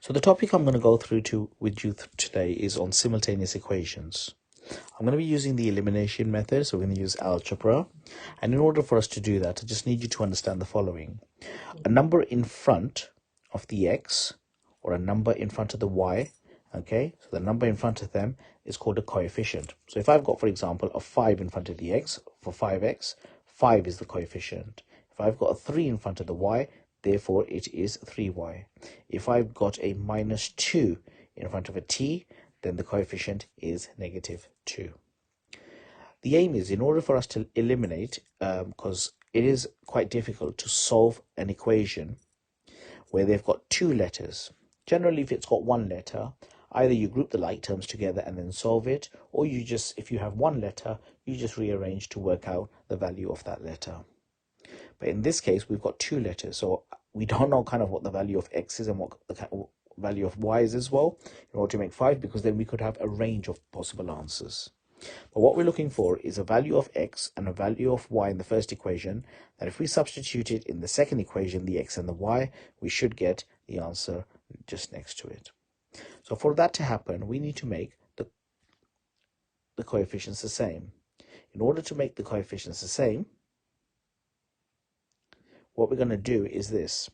So the topic I'm going to go through with you today is on simultaneous equations. I'm going to be using the elimination method, so we're going to use algebra. And in order for us to do that, I just need you to understand the following. A number in front of the x or a number in front of the y, okay, so the number in front of them is called a coefficient. So if I've got, for example, a 5 in front of the x for 5x, 5 is the coefficient. If I've got a 3 in front of the y, therefore it is 3y. If I've got a minus 2 in front of a t, then the coefficient is negative 2. The aim is, in order for us to eliminate, because it is quite difficult to solve an equation where they've got two letters. Generally, if it's got one letter, either you group the like terms together and then solve it, or you just, if you have one letter, you just rearrange to work out the value of that letter. But in this case, we've got two letters, so we don't know kind of what the value of x is and what the value of y is as well, in order to make 5, because then we could have a range of possible answers. But what we're looking for is a value of x and a value of y in the first equation, that if we substitute it in the second equation, the x and the y, we should get the answer just next to it. So for that to happen, we need to make the coefficients the same. In order to make the coefficients the same, what we're going to do is this.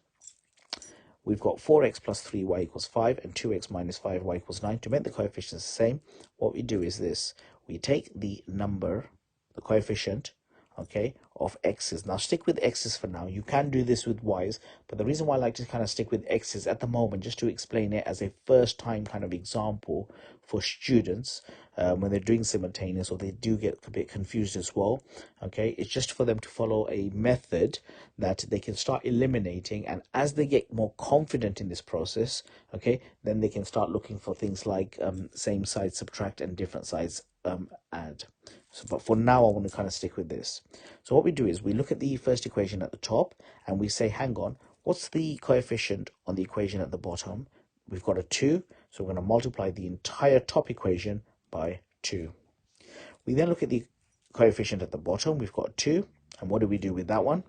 We've got 4x plus 3y equals 5 and 2x minus 5y equals 9. To make the coefficients the same, what we do is this. We take the number, the coefficient, okay, of x's. Now stick with x's for now. You can do this with y's, but the reason why I like to kind of stick with x's at the moment, just to explain it as a first time kind of example for students when they're doing simultaneous, or they do get a bit confused as well, okay, it's just for them to follow a method that they can start eliminating, and as they get more confident in this process, okay, then they can start looking for things like same sides subtract and different sides add. So, but for now, I want to kind of stick with this. So what we do is we look at the first equation at the top and we say, hang on, what's the coefficient on the equation at the bottom? We've got a 2, so we're going to multiply the entire top equation by 2. We then look at the coefficient at the bottom. We've got 2, and what do we do with that one?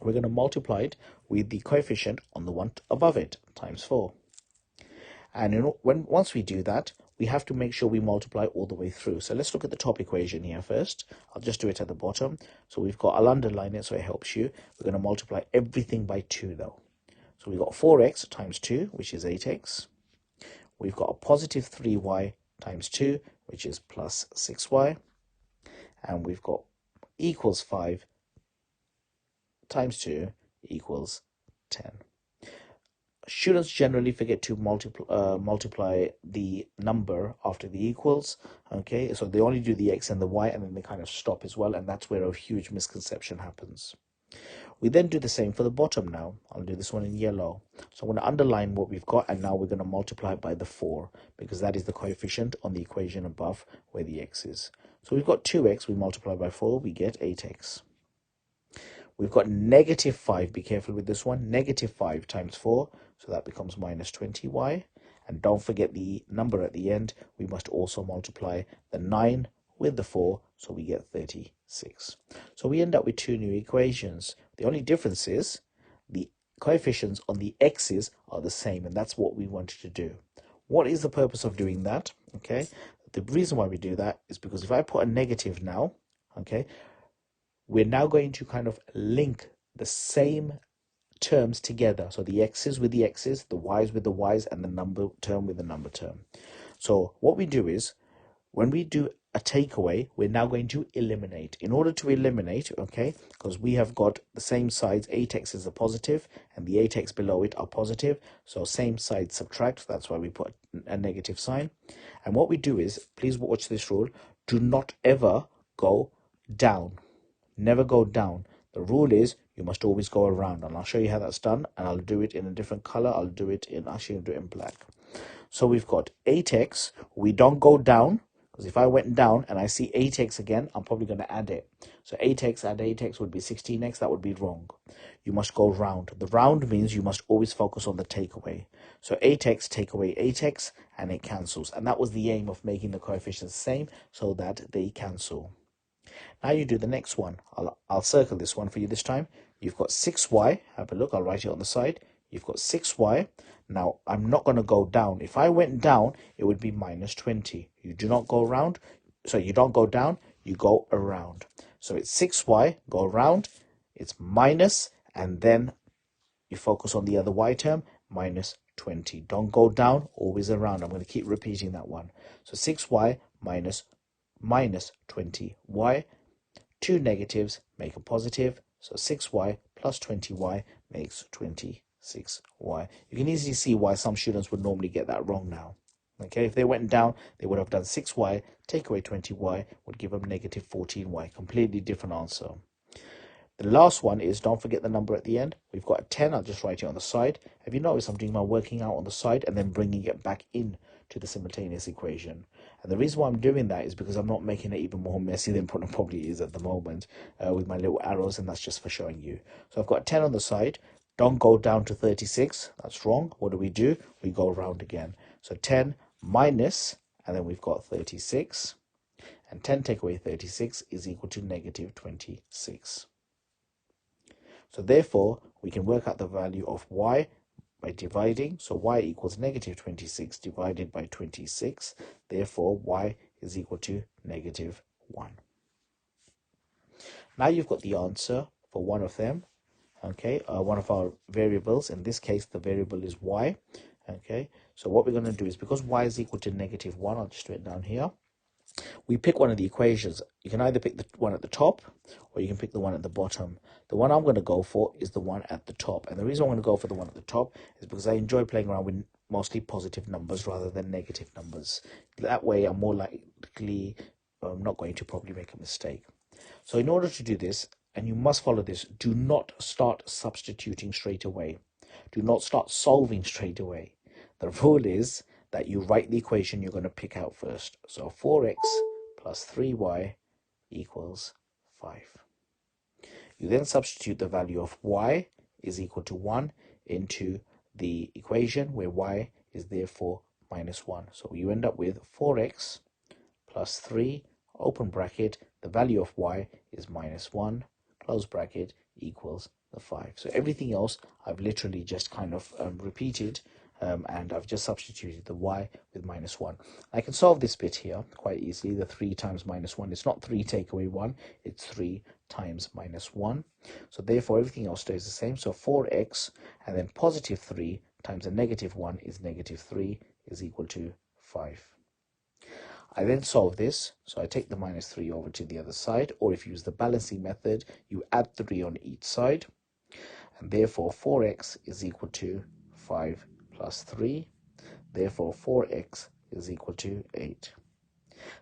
We're going to multiply it with the coefficient on the one above it, times 4. And once we do that, we have to make sure we multiply all the way through. So let's look at the top equation here first. I'll just do it at the bottom. So I'll underline it so it helps you. We're going to multiply everything by 2 though. So we've got 4x times 2, which is 8x. We've got a positive 3y times 2, which is plus 6y. And we've got equals 5 times 2 equals 10. Students generally forget to multiply the number after the equals, okay, so they only do the x and the y and then they kind of stop as well, and that's where a huge misconception happens. We then do the same for the bottom now. I'll do this one in yellow. So I'm going to underline what we've got, and now we're going to multiply it by the 4, because that is the coefficient on the equation above where the x is. So we've got 2x, we multiply by 4, we get 8x. We've got negative 5, be careful with this one, negative 5 times 4, so that becomes minus 20y. And don't forget the number at the end, we must also multiply the 9 with the 4, so we get 36. So we end up with two new equations. The only difference is the coefficients on the x's are the same, and that's what we wanted to do. What is the purpose of doing that? Okay, the reason why we do that is because if I put a negative now, okay, we're now going to kind of link the same terms together. So the x's with the x's, the y's with the y's, and the number term with the number term. So what we do is, when we do a takeaway, we're now going to eliminate. In order to eliminate, okay, because we have got the same sides, 8x is a positive, and the 8x below it are positive, so same sides subtract, that's why we put a negative sign. And what we do is, please watch this rule, do not ever go down. Never go down. The rule is you must always go around, and I'll show you how that's done, and I'll do it in a different color. I'll do it in black. So we've got 8x. We don't go down, because if I went down and I see 8x again, I'm probably going to add it. So 8x add 8x would be 16x. That would be wrong. You must go round. The round means you must always focus on the takeaway. So 8x take away 8x and it cancels. And that was the aim of making the coefficients the same, so that they cancel. Now you do the next one. I'll circle this one for you this time. You've got 6y. Have a look. I'll write it on the side. You've got 6y. Now, I'm not going to go down. If I went down, it would be minus 20. You do not go around. So you don't go down, you go around. So it's 6y, go around, it's minus, and then you focus on the other y term, minus 20. Don't go down, always around. I'm going to keep repeating that one. So 6y minus 20y. Two negatives make a positive. So 6y plus 20y makes 26y. You can easily see why some students would normally get that wrong now. Okay, if they went down, they would have done 6y, take away 20y, would give them negative 14y. Completely different answer. The last one is, don't forget the number at the end. We've got a 10. I'll just write it on the side. Have you noticed I'm doing my working out on the side and then bringing it back in to the simultaneous equation? And the reason why I'm doing that is because I'm not making it even more messy than it probably is at the moment with my little arrows, and that's just for showing you. So I've got a 10 on the side. Don't go down to 36. That's wrong. What do? We go around again. So 10 minus, and then we've got 36. And 10 take away 36 is equal to negative 26. So therefore, we can work out the value of y by dividing. So y equals negative 26 divided by 26. Therefore, y is equal to negative 1. Now you've got the answer for one of them. Okay, one of our variables. In this case, the variable is y. Okay, so what we're going to do is, because y is equal to negative 1, I'll just do it down here. We pick one of the equations. You can either pick the one at the top or you can pick the one at the bottom. The one I'm going to go for is the one at the top. And the reason I'm going to go for the one at the top is because I enjoy playing around with mostly positive numbers rather than negative numbers. That way I'm more likely not going to probably make a mistake. So in order to do this, and you must follow this, do not start substituting straight away. Do not start solving straight away. The rule is that you write the equation you're going to pick out first. So 4x plus 3y equals 5. You then substitute the value of y is equal to 1 into the equation where y is therefore minus 1. So you end up with 4x plus 3, open bracket, the value of y is minus 1, close bracket, equals the 5. So everything else I've literally just kind of repeated, and I've just substituted the y with minus 1. I can solve this bit here quite easily. The 3 times minus 1, it's not 3 take away 1, it's 3 times minus 1. So therefore everything else stays the same. So 4x and then positive 3 times a negative 1 is negative 3 is equal to 5. I then solve this, so I take the minus 3 over to the other side, or if you use the balancing method, you add 3 on each side, and therefore 4x is equal to 5 plus 3, therefore 4x is equal to 8.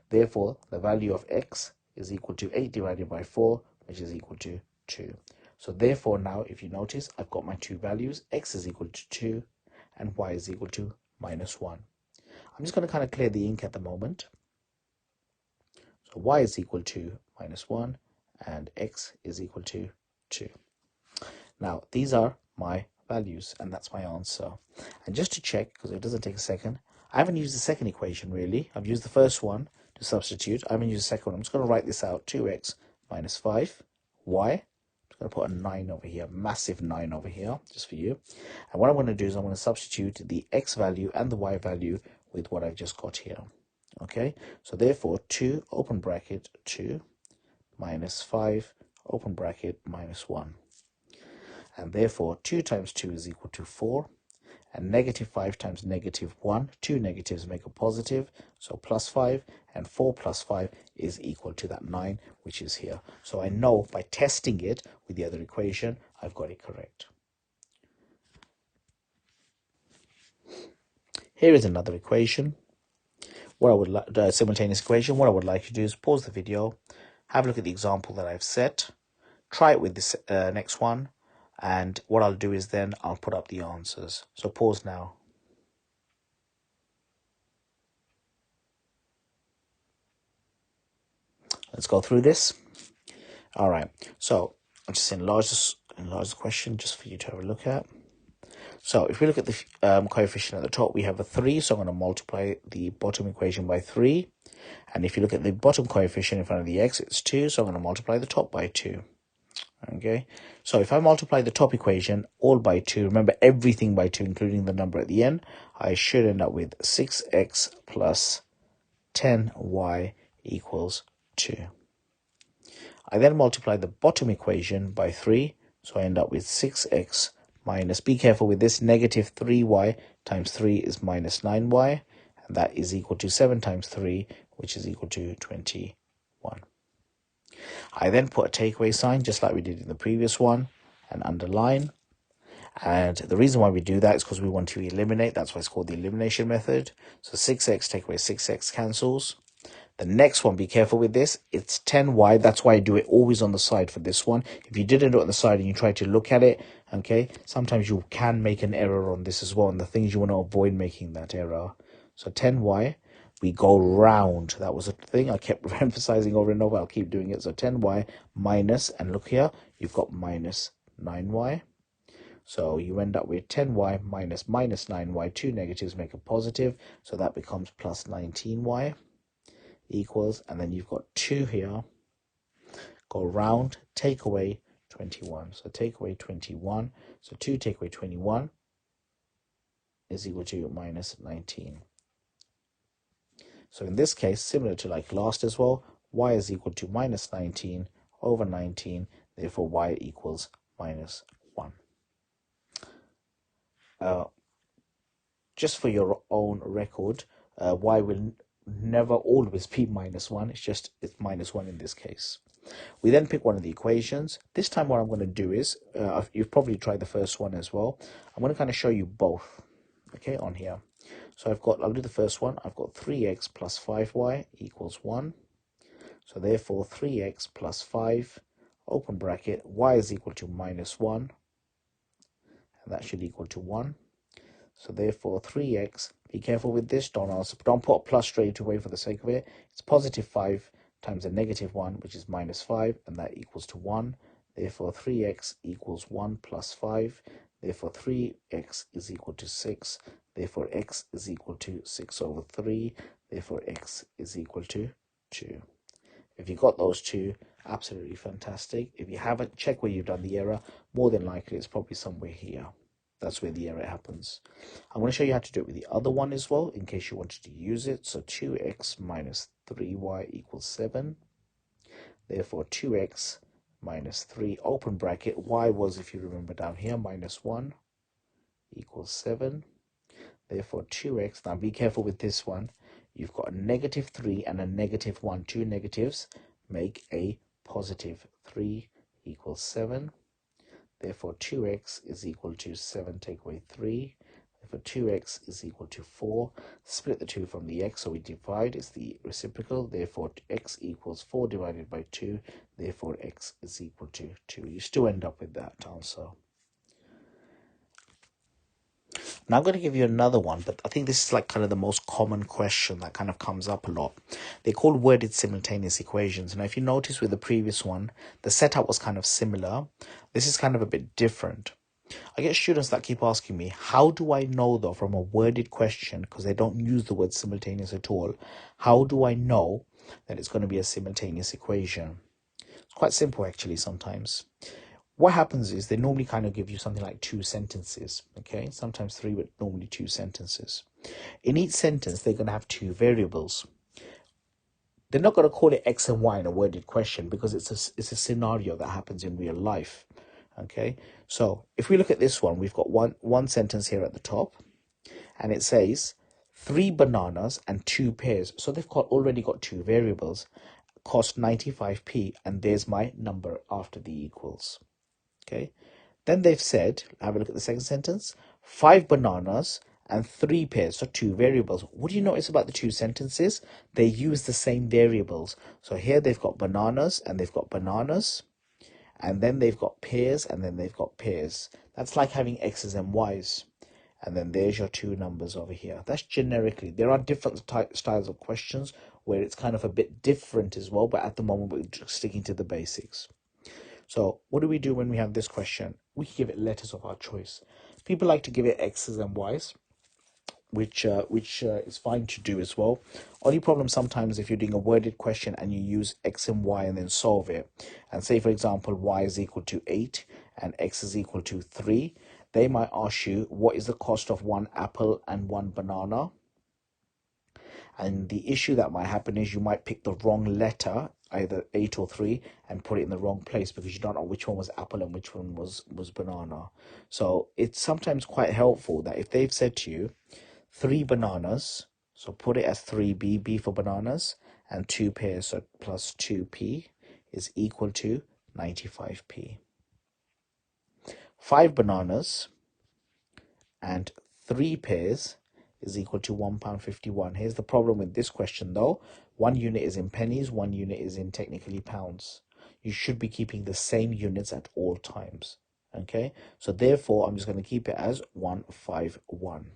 Therefore, the value of x is equal to 8 divided by 4, which is equal to 2. So therefore now, if you notice, I've got my two values, x is equal to 2, and y is equal to minus 1. I'm just going to kind of clear the ink at the moment. So y is equal to minus 1 and x is equal to 2. Now, these are my values and that's my answer. And just to check, because it doesn't take a second, I haven't used the second equation really. I've used the first one to substitute. I haven't used the second one. I'm just going to write this out. 2x minus 5, y. I'm just going to put a 9 over here, massive 9 over here, just for you. And what I'm going to do is I'm going to substitute the x value and the y value with what I've just got here. Okay, so therefore 2, open bracket, 2, minus 5, open bracket, minus 1. And therefore 2 times 2 is equal to 4. And negative 5 times negative 1, two negatives make a positive, so plus 5. And 4 plus 5 is equal to that 9, which is here. So I know by testing it with the other equation, I've got it correct. Here is another equation. What I would like, the simultaneous equation, what I would like you to do is pause the video, have a look at the example that I've set, try it with this next one, and what I'll do is then I'll put up the answers. So pause now. Let's go through this. All right, so I'll just enlarge the question just for you to have a look at. So if we look at the coefficient at the top, we have a 3, so I'm going to multiply the bottom equation by 3. And if you look at the bottom coefficient in front of the x, it's 2, so I'm going to multiply the top by 2. Okay, so if I multiply the top equation all by 2, remember everything by 2, including the number at the end, I should end up with 6x plus 10y equals 2. I then multiply the bottom equation by 3, so I end up with 6x minus, be careful with this, negative 3y times 3 is minus 9y, and that is equal to 7 times 3, which is equal to 21. I then put a takeaway sign, just like we did in the previous one, and underline. And the reason why we do that is because we want to eliminate. That's why it's called the elimination method. So 6x, take away 6x cancels. The next one, be careful with this. It's 10y. That's why I do it always on the side for this one. If you didn't do it on the side and you try to look at it, okay, sometimes you can make an error on this as well. And the things you want to avoid making that error. So 10y, we go round. That was a thing I kept emphasizing over and over. I'll keep doing it. So 10y minus, and look here, you've got minus 9y. So you end up with 10y minus 9y. Two negatives make a positive. So that becomes plus 19y equals, and then you've got 2 here. Go round, take away 21. So take away 21. So 2 take away 21 is equal to minus 19. So in this case, similar to like last as well, y is equal to minus 19 over 19. Therefore, y equals minus 1. Just for your own record, y will never always be minus 1. It's minus 1 in this case. We then pick one of the equations. This time what I'm going to do is, you've probably tried the first one as well. I'm going to kind of show you both, okay, on here. So I'll do the first one. I've got 3x plus 5y equals 1. So therefore 3x plus 5, open bracket, y is equal to minus 1. And that should equal to 1. So therefore 3x, be careful with this, don't put a plus straight away for the sake of it. It's positive 5 times a negative 1, which is minus 5, and that equals to 1. Therefore 3x equals 1 plus 5. Therefore 3x is equal to 6. Therefore x is equal to 6 over 3. Therefore x is equal to 2. If you got those two, absolutely fantastic. If you haven't, check where you've done the error. More than likely, it's probably somewhere here. That's where the error happens. I'm going to show you how to do it with the other one as well, in case you wanted to use it. So 2x minus 3y equals 7. Therefore, 2x minus 3, open bracket, y was, if you remember down here, minus 1 equals 7. Therefore, 2x, now be careful with this one. You've got a negative 3 and a negative 1. Two negatives make a positive 3 equals 7. Therefore, 2x is equal to 7 take away 3. Therefore, 2x is equal to 4. Split the 2 from the x, so we divide. It's the reciprocal. Therefore, x equals 4 divided by 2. Therefore, x is equal to 2. You still end up with that answer. Now I'm going to give you another one, but I think this is like kind of the most common question that kind of comes up a lot. They're called worded simultaneous equations. Now, if you notice with the previous one, the setup was kind of similar. This is kind of a bit different. I get students that keep asking me, how do I know though from a worded question, because they don't use the word simultaneous at all, how do I know that it's going to be a simultaneous equation? It's quite simple actually sometimes. What happens is they normally kind of give you something like 2 sentences, okay? Sometimes 3, but normally 2 sentences. In each sentence, they're going to have 2 variables. They're not going to call it X and Y in a worded question because it's a scenario that happens in real life, okay? So if we look at this one, we've got one sentence here at the top, and it says 3 bananas and 2 pears. So they've already got 2 variables, cost 95p, and there's my number after the equals. Okay, then they've said, have a look at the second sentence, 5 bananas and 3 pears, so 2 variables. What do you notice about the 2 sentences? They use the same variables. So here they've got bananas and they've got bananas, and then they've got pears and then they've got pears. That's like having x's and y's. And then there's your 2 numbers over here. That's generically. There are different styles of questions where it's kind of a bit different as well, but at the moment we're just sticking to the basics. So what do we do when we have this question? We give it letters of our choice. People like to give it x's and y's. which is fine to do as well. Only problem sometimes if you're doing a worded question and you use x and y and then solve it, and say for example y is equal to 8 and x is equal to 3, they might ask you what is the cost of one apple and one banana. And the issue that might happen is you might pick the wrong letter, either 8 or 3, and put it in the wrong place because you don't know which one was apple and which one was banana. So it's sometimes quite helpful that if they've said to you 3 bananas, so put it as 3b, b for bananas, and 2 pears, so plus 2p is equal to 95p. 5 bananas and 3 pears is equal to £1.51. Here's the problem with this question though. One unit is in pennies, one unit is in technically pounds. You should be keeping the same units at all times. Okay, so therefore I'm just going to keep it as 151.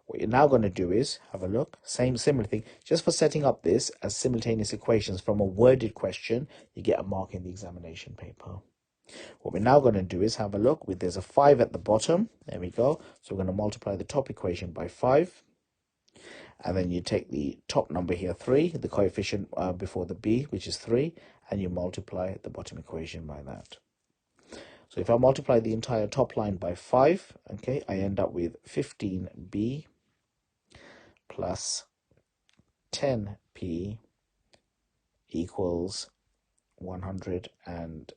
What you're now going to do is have a look, similar thing, just for setting up this as simultaneous equations from a worded question, you get a mark in the examination paper. What we're now going to do is have a look with, there's a 5 at the bottom, there we go, so we're going to multiply the top equation by 5, and then you take the top number here, 3, the coefficient before the b, which is 3, and you multiply the bottom equation by that. So if I multiply the entire top line by 5, okay, I end up with 15b plus 10p equals 100 and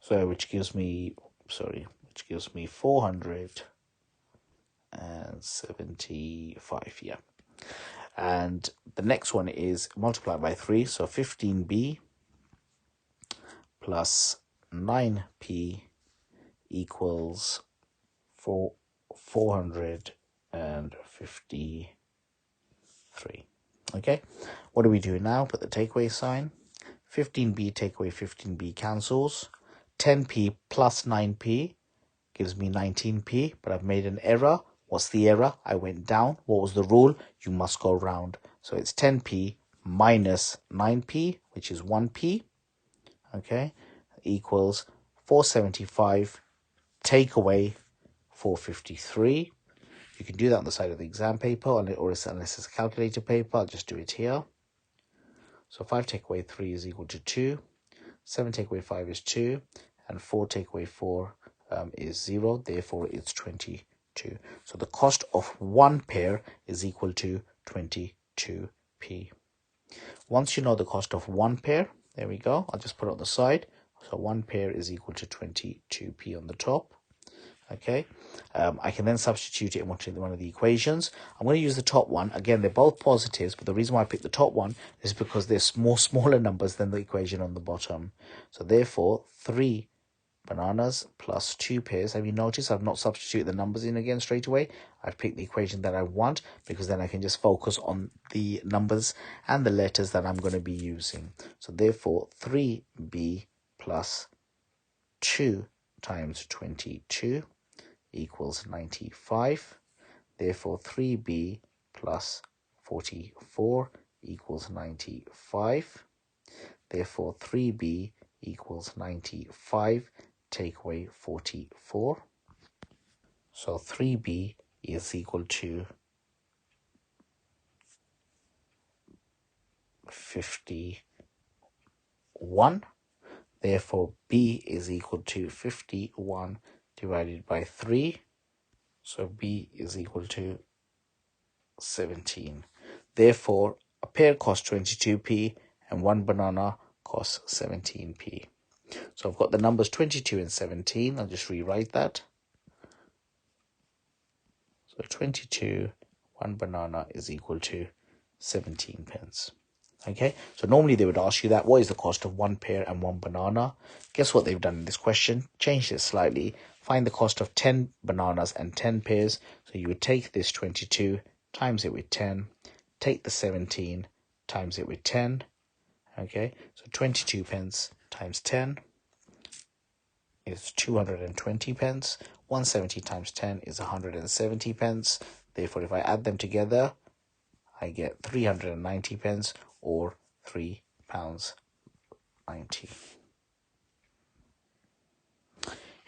so which gives me 475, yeah. And the next one is multiplied by 3, so 15b plus 9p equals 453. Okay, what do we do now? Put the takeaway sign. 15b take away 15b cancels. 10p plus 9p gives me 19p, but I've made an error. What's the error? I went down. What was the rule? You must go round. So it's 10p minus 9p, which is 1p, okay, equals 475, take away 453. You can do that on the side of the exam paper, or unless it's a calculator paper, I'll just do it here. So 5 take away 3 is equal to 2, 7 take away 5 is 2, and 4 take away 4 is 0, therefore it's 22. So the cost of one pair is equal to 22p. Once you know the cost of one pair, there we go, I'll just put it on the side. So one pair is equal to 22p on the top. Okay, I can then substitute it in one of the equations. I'm going to use the top one. Again, they're both positives, but the reason why I picked the top one is because they're smaller numbers than the equation on the bottom. So therefore, 3 bananas plus 2 pears. Have you noticed I've not substituted the numbers in again straight away? I've picked the equation that I want because then I can just focus on the numbers and the letters that I'm going to be using. So therefore, 3b plus 2 times 22 equals 95. Therefore, 3b plus 44 equals 95. Therefore, 3b equals 95. Take away 44. So 3b is equal to 51. Therefore, b is equal to 51 divided by 3. So b is equal to 17. Therefore, a pear costs 22p and one banana costs 17p. So I've got the numbers 22 and 17. I'll just rewrite that. So 22, one banana is equal to 17 pence. Okay, so normally they would ask you that. What is the cost of one pear and one banana? Guess what they've done in this question? Changed it slightly. Find the cost of 10 bananas and 10 pears. So you would take this 22, times it with 10. Take the 17, times it with 10. Okay, so 22 pence times 10 is 220 pence. 170 times 10 is 170 pence. Therefore, if I add them together, I get 390 pence or £3.90.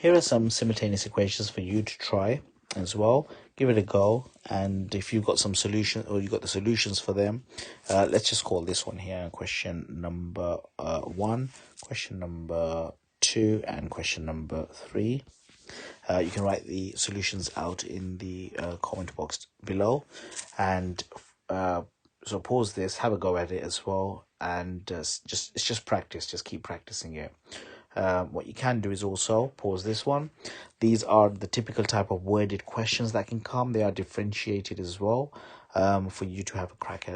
here are some simultaneous equations for you to try as well. Give it a go, and if you've got some solution or you've got the solutions for them, let's just call this one here question number 1, question number 2, and question number 3. You can write the solutions out in the comment box below, and so pause this, have a go at it as well, and it's just practice. Just keep practicing it. What you can do is also pause this one. These are the typical type of worded questions that can come. They are differentiated as well, for you to have a crack at.